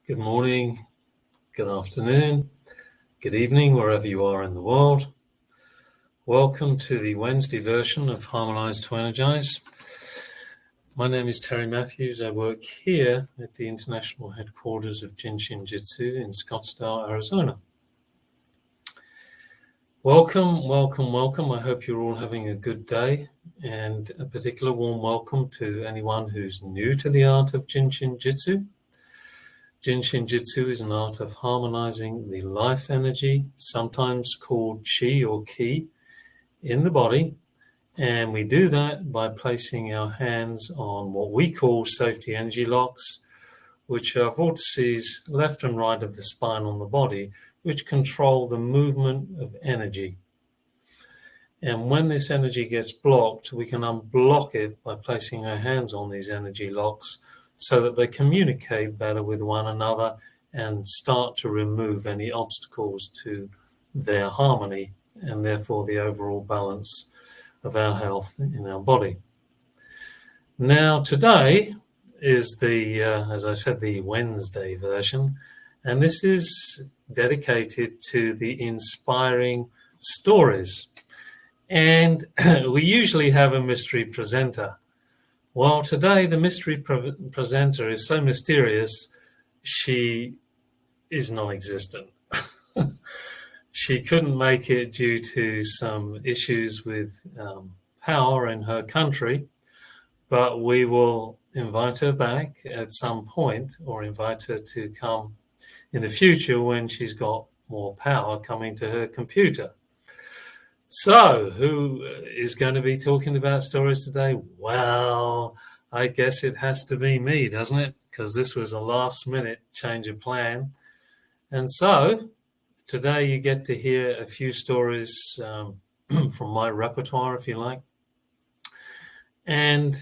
Good morning, good afternoon, good evening, wherever you are in the world. Welcome to the Wednesday version of Harmonize, 2Energize. My name is Terry Matthews. I work here at the international headquarters of Jin Shin Jyutsu in Scottsdale, Arizona. Welcome, welcome, welcome. I hope you're all having a good day, and a particular warm welcome to anyone who's new to the art of Jin Shin Jyutsu. Jin Shin Jyutsu is an art of harmonizing the life energy, sometimes called chi or ki, in the body. And we do that by placing our hands on what we call safety energy locks, which are vortices left and right of the spine on the body, which control the movement of energy. And when this energy gets blocked, we can unblock it by placing our hands on these energy locks so that they communicate better with one another and start to remove any obstacles to their harmony and therefore the overall balance of our health in our body. Now, today is as I said, the Wednesday version, and this is dedicated to the inspiring stories. And we usually have a mystery presenter. Well, today the mystery presenter is so mysterious, she is non-existent. She couldn't make it due to some issues with power in her country, but we will invite her back at some point, or invite her to come in the future when she's got more power coming to her computer. So, who is going to be talking about stories today? Well, I guess it has to be me, doesn't it? Because this was a last-minute change of plan. And so, today you get to hear a few stories from my repertoire, if you like. And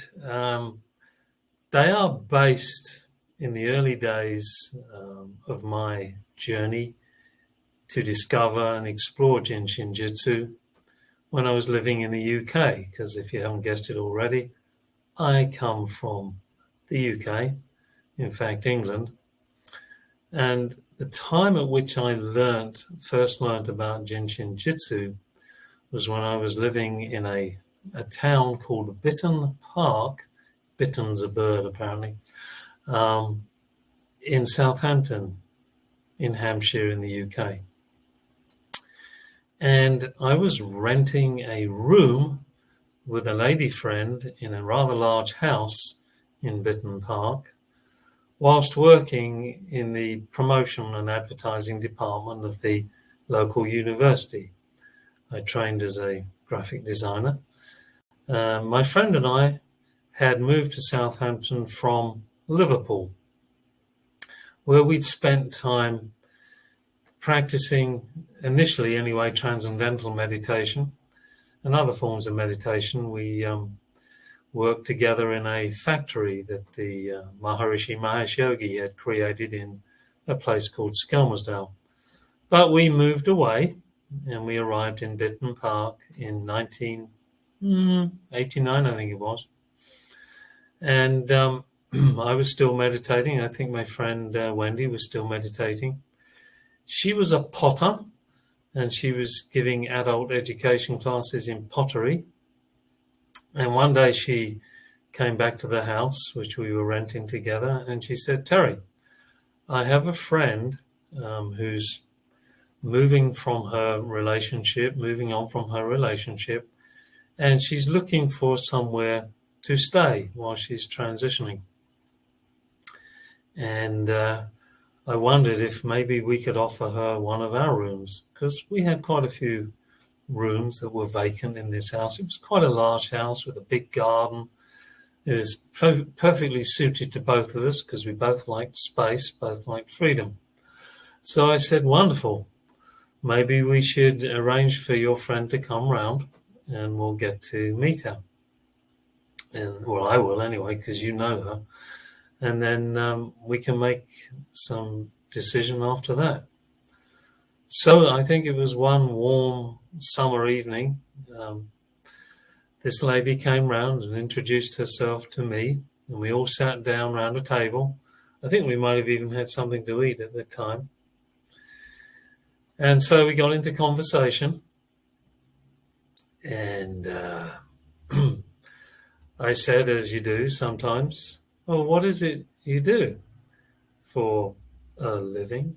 they are based in the early days of my journey to discover and explore Jin Shin Jyutsu, when I was living in the UK, because if you haven't guessed it already, I come from the UK, in fact, England. And the time at which I first learned about Jin Shin Jyutsu was when I was living in a town called Bitton Park. Bitton's a bird, apparently, in Southampton, in Hampshire, in the UK. And I was renting a room with a lady friend in a rather large house in Bitton Park, whilst working in the promotion and advertising department of the local university. I trained as a graphic designer. My friend and I had moved to Southampton from Liverpool, where we'd spent time practicing, initially anyway, transcendental meditation and other forms of meditation. We worked together in a factory that the Maharishi Mahesh Yogi had created in a place called Scottsdale. But we moved away and we arrived in Bitton Park in 1989, I think it was. And I was still meditating. I think my friend Wendy was still meditating. She was a potter, and she was giving adult education classes in pottery. And one day she came back to the house, which we were renting together, and she said, "Terry, I have a friend who's moving on from her relationship, and she's looking for somewhere to stay while she's transitioning. And I wondered if maybe we could offer her one of our rooms, because we had quite a few rooms that were vacant in this house. It was quite a large house with a big garden. It was perfectly suited to both of us because we both liked space, both liked freedom. So I said, wonderful. Maybe we should arrange for your friend to come round and we'll get to meet her. And well, I will anyway, because you know her. And then we can make some decision after that. So I think it was one warm summer evening. This lady came round and introduced herself to me, and we all sat down round a table. I think we might have even had something to eat at the time. And so we got into conversation, and I said, as you do sometimes, well, what is it you do for a living?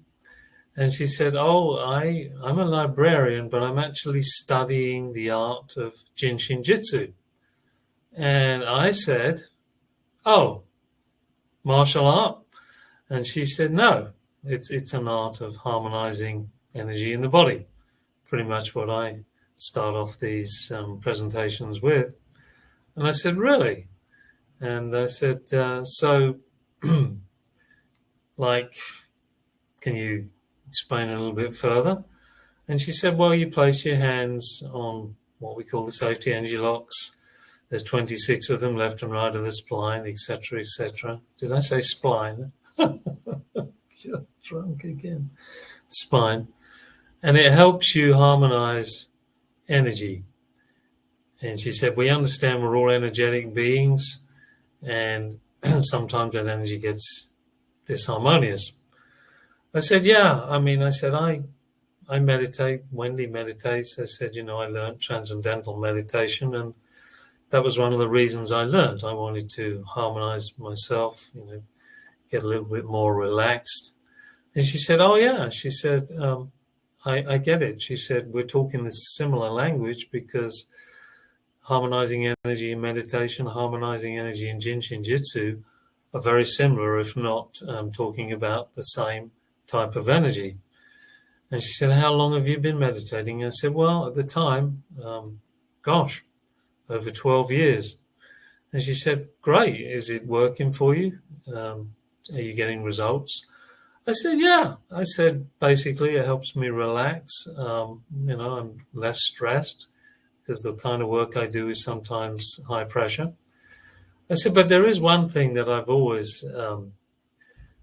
And she said, oh, I'm a librarian, but I'm actually studying the art of Jin Shin Jyutsu. And I said, oh, martial art? And she said, no, it's an art of harmonizing energy in the body. Pretty much what I start off these presentations with. And I said, really? And I said, so, like, can you explain a little bit further? And she said, well, you place your hands on what we call the safety energy locks. There's 26 of them, left and right of the spine, etc., etc. Did I say spine? You're drunk again. Spine. And it helps you harmonize energy. And she said, we understand we're all energetic beings, and sometimes that energy gets disharmonious. I said, yeah. I mean, I said, I meditate. Wendy meditates. I said, I learned transcendental meditation, and that was one of the reasons I learned. I wanted to harmonize myself, get a little bit more relaxed. And she said, oh, yeah. She said, I get it. She said, we're talking this similar language because harmonizing energy in meditation, harmonizing energy in Jin Shin Jyutsu are very similar, if not talking about the same type of energy. And she said, how long have you been meditating? I said, well, at the time, over 12 years. And she said, great. Is it working for you? Are you getting results? I said, yeah. I said, basically, it helps me relax. I'm less stressed because the kind of work I do is sometimes high pressure. I said, but there is one thing that I've always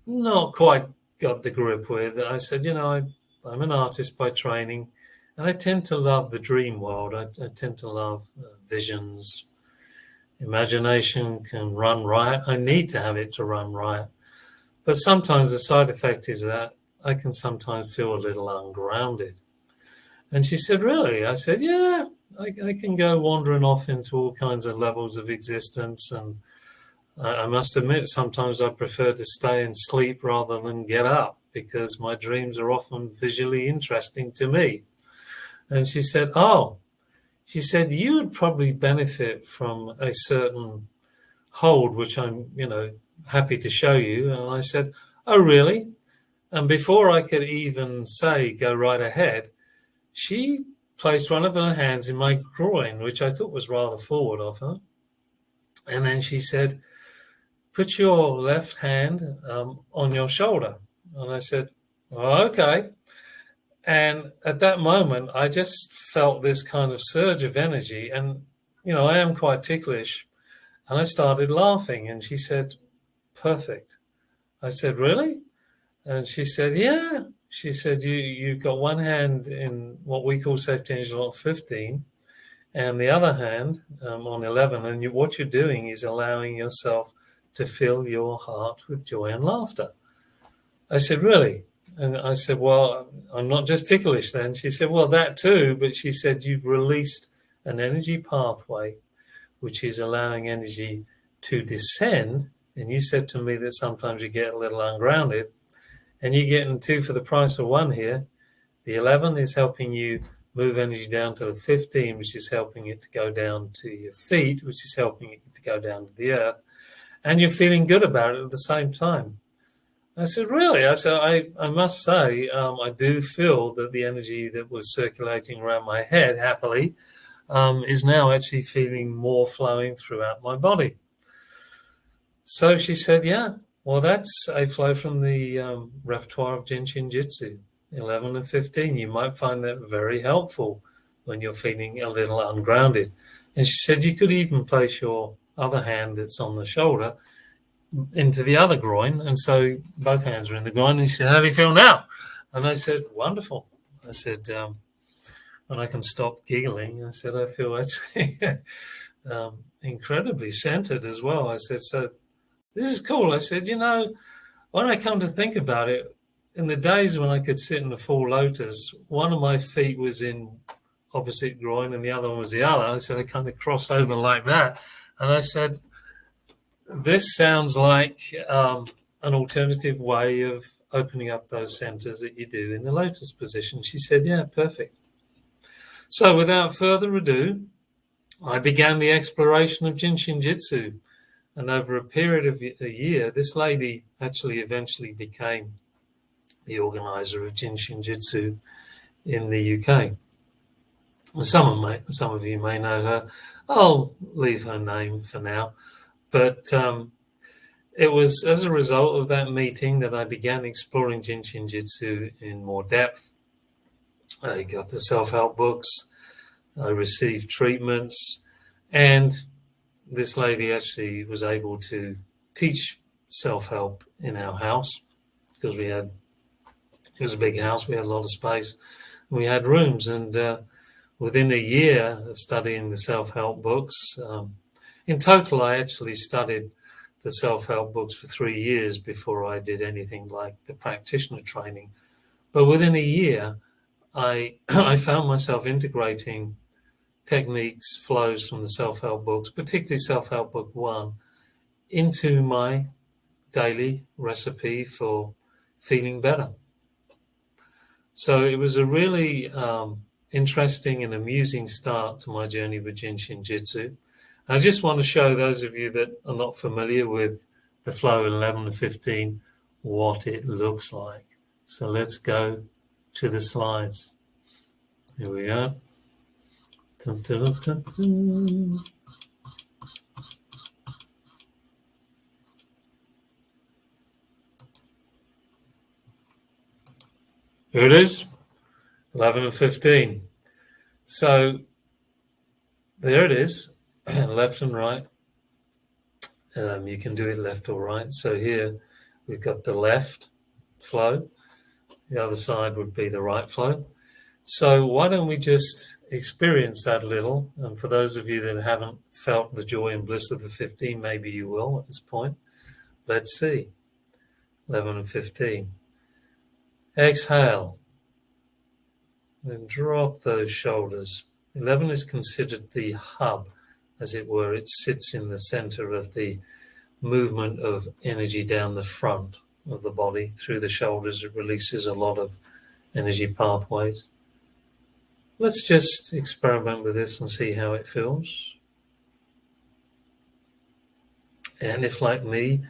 not quite got the grip with. I said, I'm an artist by training, and I tend to love the dream world. I tend to love visions. Imagination can run riot. I need to have it to run riot. But sometimes the side effect is that I can sometimes feel a little ungrounded. And she said, really? I said, yeah, I can go wandering off into all kinds of levels of existence. And I must admit, sometimes I prefer to stay and sleep rather than get up because my dreams are often visually interesting to me. And she said, you would probably benefit from a certain hold, which I'm, happy to show you. And I said, oh, really? And before I could even say, go right ahead, she placed one of her hands in my groin, which I thought was rather forward of her. And then she said, put your left hand on your shoulder. And I said, oh, okay. And at that moment, I just felt this kind of surge of energy. And, I am quite ticklish. And I started laughing. And she said, perfect. I said, really? And she said, yeah. She said, you've got one hand in what we call safety energy lock 15 and the other hand on 11. And what you're doing is allowing yourself to fill your heart with joy and laughter. I said, really? And I said, well, I'm not just ticklish then. She said, well, that too. But she said, you've released an energy pathway, which is allowing energy to descend. And you said to me that sometimes you get a little ungrounded. And you're getting two for the price of one here. The 11 is helping you move energy down to the 15, which is helping it to go down to your feet, which is helping it to go down to the earth. And you're feeling good about it at the same time. I said, really? I said, I must say, I do feel that the energy that was circulating around my head, happily, is now actually feeling more flowing throughout my body. So she said, yeah, well, that's a flow from the repertoire of Jin Shin Jyutsu, 11 and 15. You might find that very helpful when you're feeling a little ungrounded. And she said you could even place your other hand that's on the shoulder into the other groin. And so both hands are in the groin. And she said, how do you feel now? And I said, wonderful. I said, when I can stop giggling, I said, I feel actually incredibly centered as well. I said, so this is cool. I said, When I come to think about it, in the days when I could sit in the full lotus, one of my feet was in opposite groin and the other one was the other. So they kind of cross over like that. And I said, this sounds like an alternative way of opening up those centers that you do in the lotus position. She said, yeah, perfect. So without further ado, I began the exploration of Jin Shin Jyutsu. And over a period of a year, this lady actually eventually became the organizer of Jin Shin Jyutsu in the UK. Some of you may know her. I'll leave her name for now. But it was as a result of that meeting that I began exploring Jin Shin Jyutsu in more depth. I got the self-help books. I received treatments. And this lady actually was able to teach self-help in our house because it was a big house. We had a lot of space. We had rooms. And within a year of studying the self-help books, in total, I actually studied the self-help books for 3 years before I did anything like the practitioner training. But within a year, I found myself integrating techniques, flows from the self-help books, particularly self-help book 1, into my daily recipe for feeling better. So it was a really interesting and amusing start to my journey with Jin Shin Jyutsu. I just want to show those of you that are not familiar with the flow 11 to 15 what it looks like. So let's go to the slides. Here we go. Dun, dun, dun, dun, dun. Here it is, 11 and 15. So there it is, left and right. You can do it left or right. So here we've got the left flow. The other side would be the right flow. So why don't we just experience that a little? And for those of you that haven't felt the joy and bliss of the 15, maybe you will at this point. Let's see. 11 and 15. Exhale. And drop those shoulders. 11 is considered the hub, as it were. It sits in the center of the movement of energy down the front of the body. Through the shoulders, it releases a lot of energy pathways. Let's just experiment with this and see how it feels. And if, like me,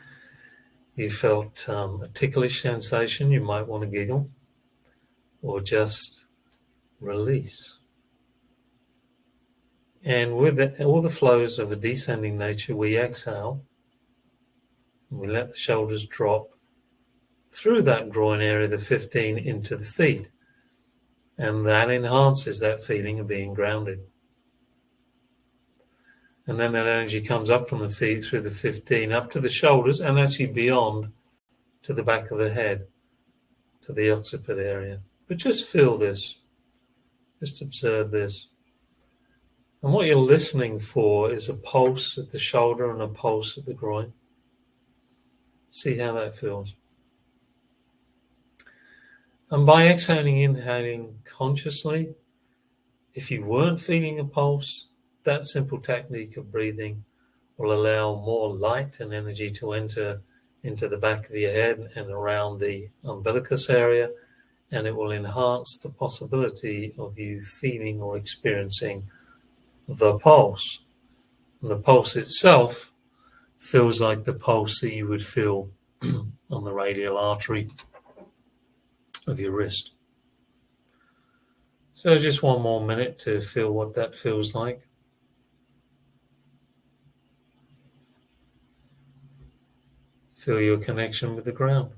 you felt a ticklish sensation, you might want to giggle or just release. And with all the flows of a descending nature, we exhale. And we let the shoulders drop through that groin area, the 15, into the feet. And that enhances that feeling of being grounded. And then that energy comes up from the feet through the 15, up to the shoulders, and actually beyond to the back of the head, to the occiput area. But just feel this. Just observe this. And what you're listening for is a pulse at the shoulder and a pulse at the groin. See how that feels. And by exhaling, inhaling consciously, if you weren't feeling a pulse, that simple technique of breathing will allow more light and energy to enter into the back of your head and around the umbilicus area, and it will enhance the possibility of you feeling or experiencing the pulse. And the pulse itself feels like the pulse that you would feel on the radial artery of your wrist. So just one more minute to feel what that feels like. Feel your connection with the ground.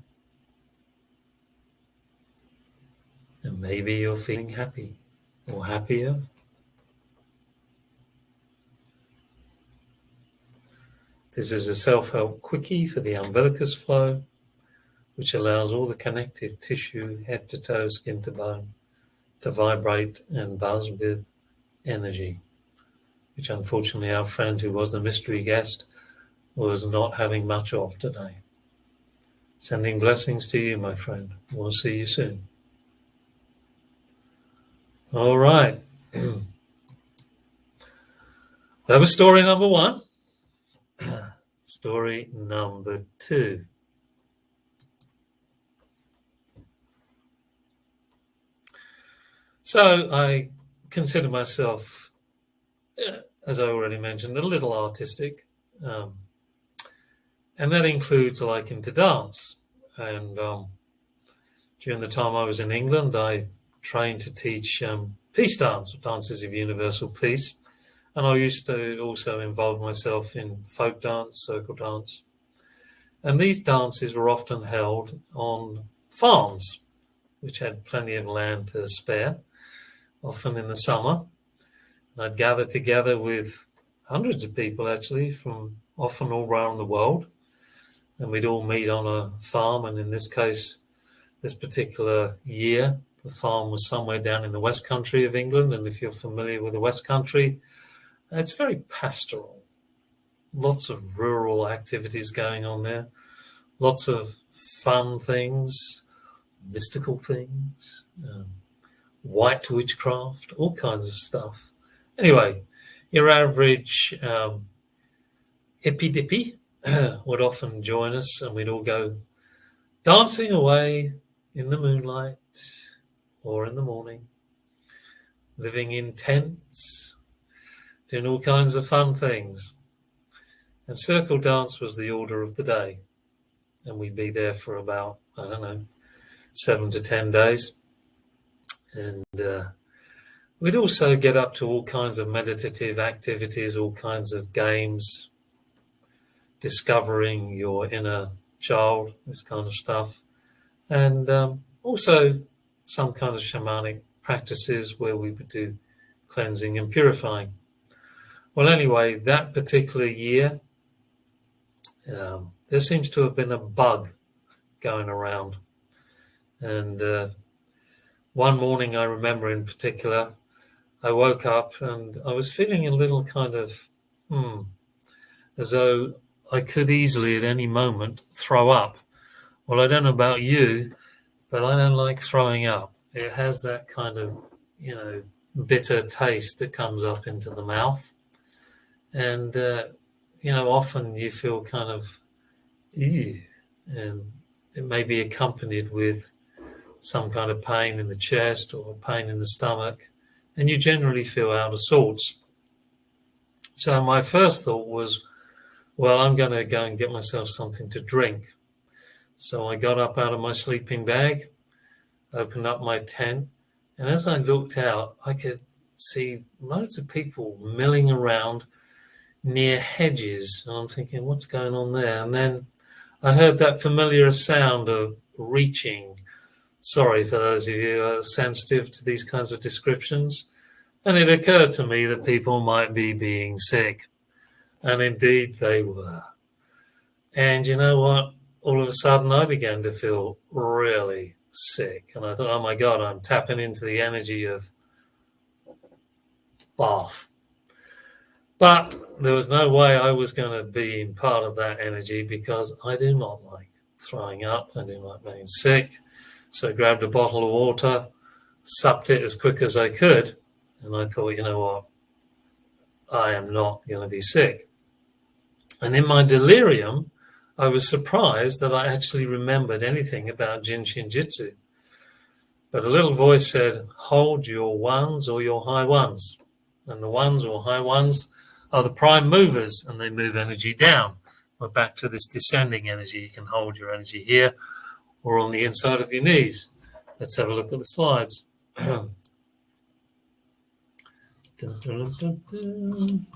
And maybe you're feeling happy or happier. This is a self-help quickie for the umbilicus flow, which allows all the connective tissue, head to toe, skin to bone, to vibrate and buzz with energy, which unfortunately our friend who was the mystery guest was not having much of today. Sending blessings to you, my friend. We'll see you soon. All right. That was story number 1. Story number 2. So I consider myself, as I already mentioned, a little artistic. And that includes liking to dance. And during the time I was in England, I trained to teach peace dance, dances of universal peace. And I used to also involve myself in folk dance, circle dance. And these dances were often held on farms, which had plenty of land to spare, often in the summer. And I'd gather together with hundreds of people, actually, from often all around the world. And we'd all meet on a farm. And in this case, this particular year, the farm was somewhere down in the West Country of England. And if you're familiar with the West Country, it's very pastoral. Lots of rural activities going on there. Lots of fun things, mystical things, white witchcraft, all kinds of stuff. Anyway, your average hippy-dippy would often join us, and we'd all go dancing away in the moonlight or in the morning, living in tents, doing all kinds of fun things. And circle dance was the order of the day. And we'd be there for about, 7 to 10 days. And we'd also get up to all kinds of meditative activities, all kinds of games, discovering your inner child, this kind of stuff. And also some kind of shamanic practices where we would do cleansing and purifying. Well, anyway, that particular year, there seems to have been a bug going around. And one morning, I remember in particular, I woke up and I was feeling a little kind of, as though I could easily at any moment throw up. Well, I don't know about you, but I don't like throwing up. It has that kind of, bitter taste that comes up into the mouth. And, often you feel kind of, ew, and it may be accompanied with some kind of pain in the chest or pain in the stomach, and you generally feel out of sorts. So my first thought was, well, I'm going to go and get myself something to drink. So I got up out of my sleeping bag, opened up my tent, and as I looked out, I could see loads of people milling around near hedges. And I'm thinking, what's going on there? And then I heard that familiar sound of reaching. Sorry for those of you who are sensitive to these kinds of descriptions. And it occurred to me that people might be being sick. And indeed they were. And you know what? All of a sudden I began to feel really sick. And I thought, oh my God, I'm tapping into the energy of bath. But there was no way I was going to be part of that energy because I do not like throwing up. I do not like being sick. So I grabbed a bottle of water, supped it as quick as I could, and I thought, you know what? I am not going to be sick. And in my delirium, I was surprised that I actually remembered anything about Jin Shin Jyutsu. But a little voice said, hold your ones or your high ones. And the ones or high ones are the prime movers, and they move energy down. We're back to this descending energy. You can hold your energy here or on the inside of your knees. Let's have a look at the slides. Dun, dun, dun, dun, dun.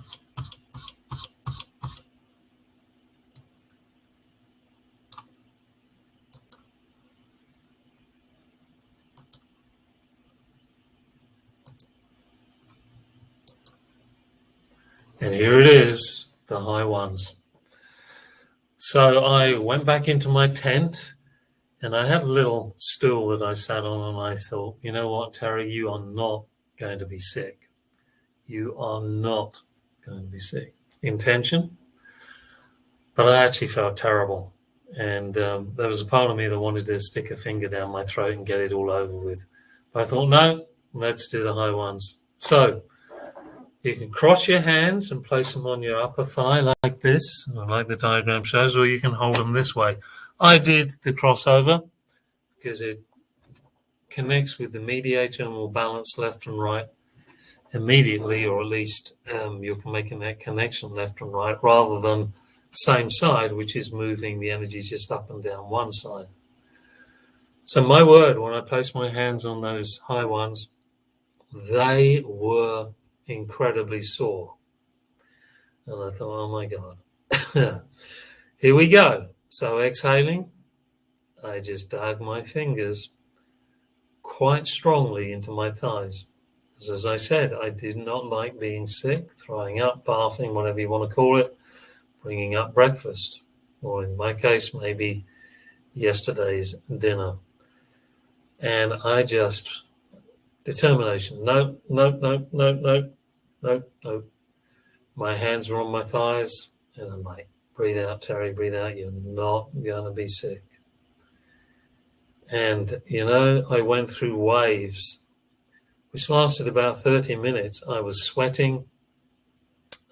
And here it is, the high ones. So I went back into my tent, and I had a little stool that I sat on, and I thought, you know what, Terry, you are not going to be sick. You are not going to be sick. Intention. But I actually felt terrible. And there was a part of me that wanted to stick a finger down my throat and get it all over with. But I thought, no, let's do the high ones. So you can cross your hands and place them on your upper thigh like this, like the diagram shows, or you can hold them this way. I did the crossover because it connects with the mediator and will balance left and right immediately, or at least you're making that connection left and right rather than same side, which is moving the energy just up and down one side. So my word, when I placed my hands on those high ones, they were incredibly sore. And I thought, oh my God, here we go. So exhaling, I just dug my fingers quite strongly into my thighs. Because as I said, I did not like being sick, throwing up, barfing, whatever you want to call it, bringing up breakfast, or in my case, maybe yesterday's dinner. And I just, determination, no. My hands were on my thighs, and I'm like, breathe out, Terry, breathe out. You're not going to be sick. And, I went through waves, which lasted about 30 minutes. I was sweating.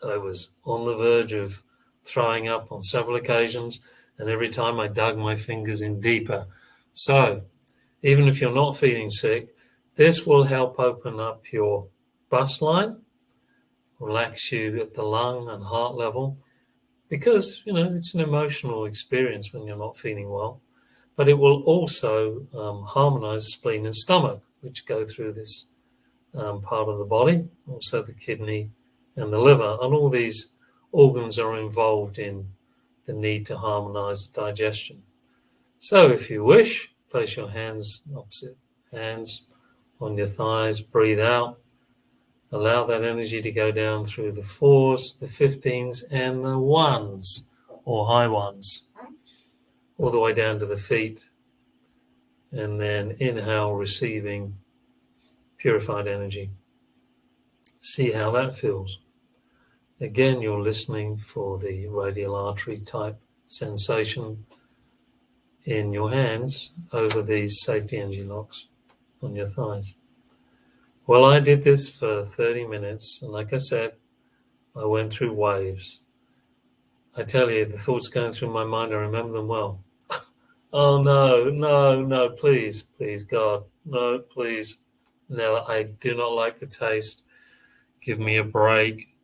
I was on the verge of throwing up on several occasions, and every time I dug my fingers in deeper. So even if you're not feeling sick, this will help open up your bust line, relax you at the lung and heart level, because, it's an emotional experience when you're not feeling well. But it will also harmonize the spleen and stomach, which go through this part of the body, also the kidney and the liver. And all these organs are involved in the need to harmonize the digestion. So if you wish, place your hands, opposite hands, on your thighs, breathe out. Allow that energy to go down through the 4s, the 15s, and the 1s, or high ones, all the way down to the feet. And then inhale, receiving purified energy. See how that feels. Again, you're listening for the radial artery type sensation in your hands over these safety energy locks on your thighs. Well, I did this for 30 minutes, and like I said, I went through waves. I tell you, the thoughts going through my mind, I remember them well. Oh, no, please, God, no, please. No, I do not like the taste. Give me a break.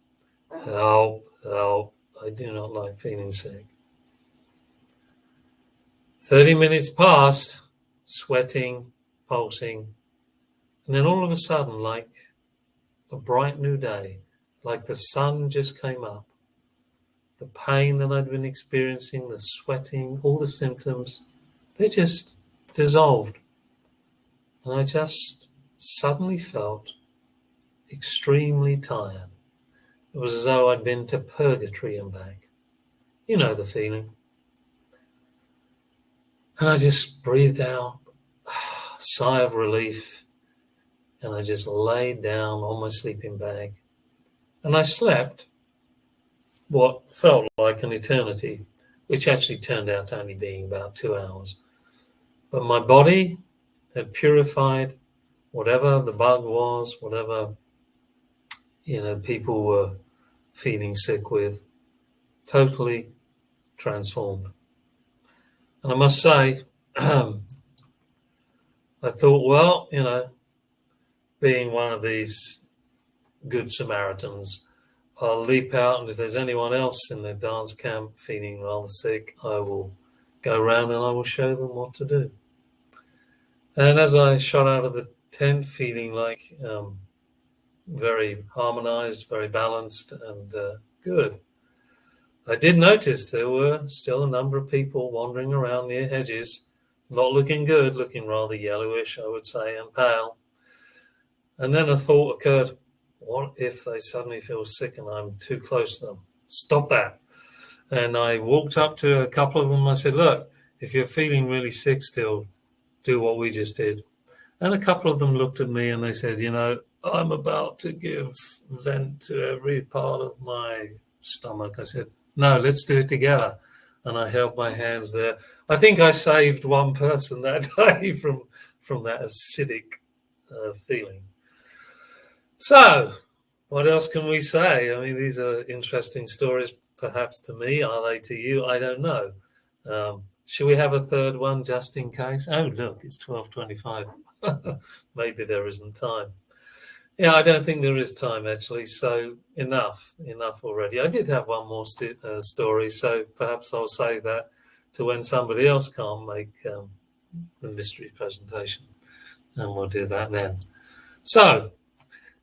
Help. I do not like feeling sick. 30 minutes passed, sweating, pulsing, and then all of a sudden, like a bright new day, like the sun just came up, the pain that I'd been experiencing, the sweating, all the symptoms, they just dissolved. And I just suddenly felt extremely tired. It was as though I'd been to purgatory and back. You know the feeling. And I just breathed out, sigh of relief, and I just laid down on my sleeping bag. And I slept what felt like an eternity, which actually turned out to only being about 2 hours. But my body had purified whatever the bug was, whatever, people were feeling sick with, totally transformed. And I must say, I thought, well, being one of these good Samaritans, I'll leap out, and if there's anyone else in the dance camp feeling rather sick, I will go around and I will show them what to do. And as I shot out of the tent feeling like very harmonized, very balanced, and good, I did notice there were still a number of people wandering around near hedges, not looking good, looking rather yellowish, I would say, and pale. And then a thought occurred, what if they suddenly feel sick and I'm too close to them? Stop that. And I walked up to a couple of them. I said, look, if you're feeling really sick still, do what we just did. And a couple of them looked at me and they said, I'm about to give vent to every part of my stomach. I said, no, let's do it together. and I held my hands there. I think I saved one person that day from that acidic feeling. So, what else can we say? I mean, these are interesting stories, perhaps to me. Are they to you? I don't know. Should we have a third one just in case? Oh, look, it's 12:25. Maybe there isn't time. Yeah, I don't think there is time, actually. So enough already. I did have one more story, so perhaps I'll save that to when somebody else can't make the mystery presentation, and we'll do that then. So,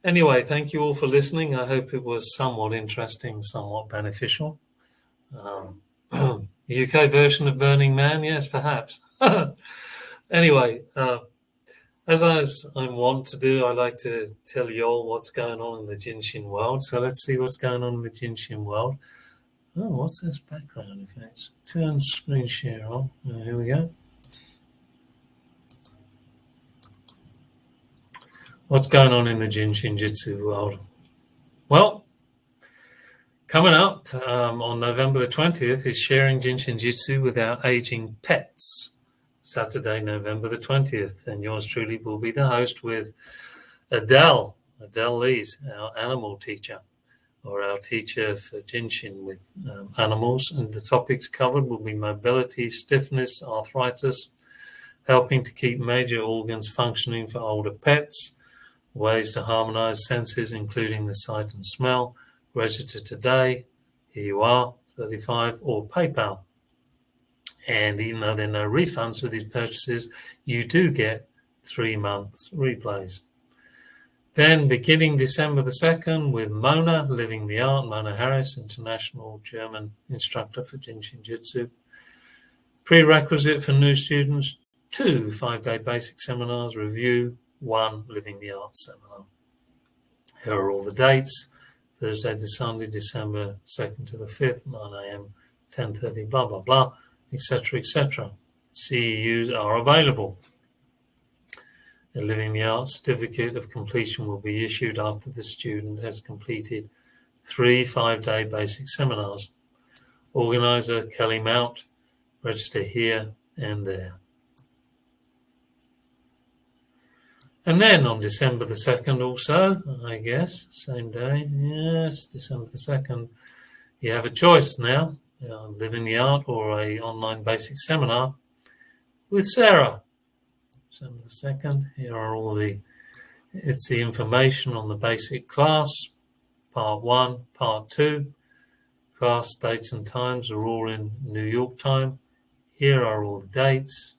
anyway, thank you all for listening. I hope it was somewhat interesting, somewhat beneficial. The UK version of Burning Man, yes, perhaps. Anyway, as I'm wont to do, I like to tell you all what's going on in the Jin Shin world. So let's see what's going on in the Jin Shin world. Oh, what's this background effects? Turn screen share on. Here we go. What's going on in the Jin Shin Jyutsu world? Well, coming up on November the 20th is Sharing Jin Shin Jyutsu with Our Aging Pets. Saturday, November the 20th, and yours truly will be the host with Adele Lees, our animal teacher, or our teacher for Jin Shin with animals, and the topics covered will be mobility, stiffness, arthritis, helping to keep major organs functioning for older pets, ways to harmonize senses, including the sight and smell. Register today, here you are, 35, or PayPal. And even though there are no refunds for these purchases, you do get 3 months replays. Then beginning December the 2nd with Mona, Living the Art, Mona Harris, international German instructor for Jin Shin Jyutsu. Prerequisite for new students, 2 5-day basic seminars, review, 1 Living the Art seminar. Here are all the dates. Thursday to Sunday, December 2nd to the 5th, 9 a.m., 10:30, blah, blah, blah, etc., etc. CEUs are available. A Living the Art certificate of completion will be issued after the student has completed 3 5-day basic seminars. Organizer Kelly Mount. Register here and there. And then on December the 2nd also, I guess, same day, yes, December the 2nd, you have a choice now. Living the Art or a online basic seminar with Sarah. December the 2nd. Here are all the information on the basic class, part 1, part 2. Class dates and times are all in New York time. Here are all the dates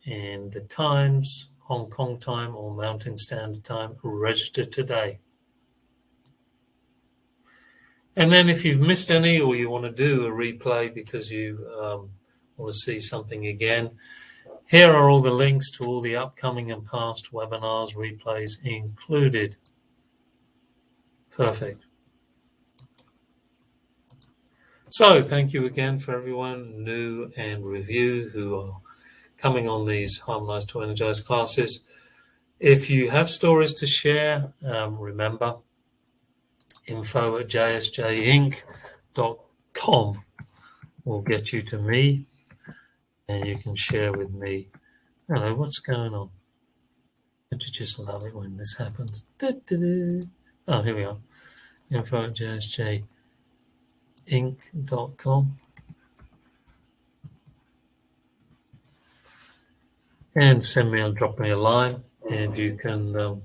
and the times, Hong Kong time or Mountain Standard Time. Register today. And then if you've missed any or you want to do a replay because you want to see something again, here are all the links to all the upcoming and past webinars, replays included. Perfect. So thank you again for everyone new and review who are coming on these Harmonize to Energize classes. If you have stories to share, remember, info@jsjinc.com will get you to me, and you can share with me. Hello, what's going on? Don't you just love it when this happens? Oh, here we are. info@jsjinc.com. And drop me a line, and you can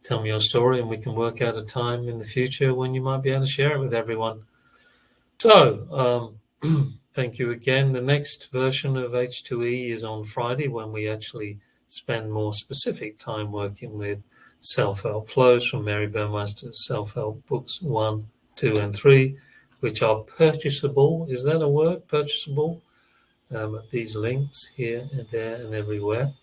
tell me your story, and we can work out a time in the future when you might be able to share it with everyone. So, thank you again. The next version of H2E is on Friday when we actually spend more specific time working with self-help flows from Mary Burmeister's self-help books 1, 2, and 3, which are purchasable. Is that a word? Purchasable? At these links here and there and everywhere.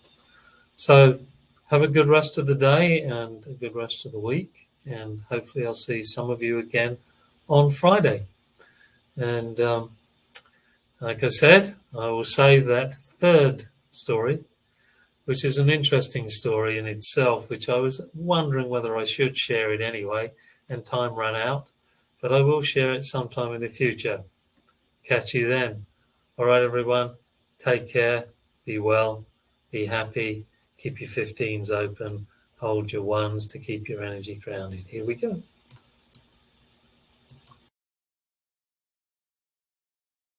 So have a good rest of the day and a good rest of the week. And hopefully I'll see some of you again on Friday. And like I said, I will save that third story, which is an interesting story in itself, which I was wondering whether I should share it anyway, and time ran out. But I will share it sometime in the future. Catch you then. All right, everyone. Take care. Be well. Be happy. Keep your 15s open. Hold your ones to keep your energy grounded. Here we go.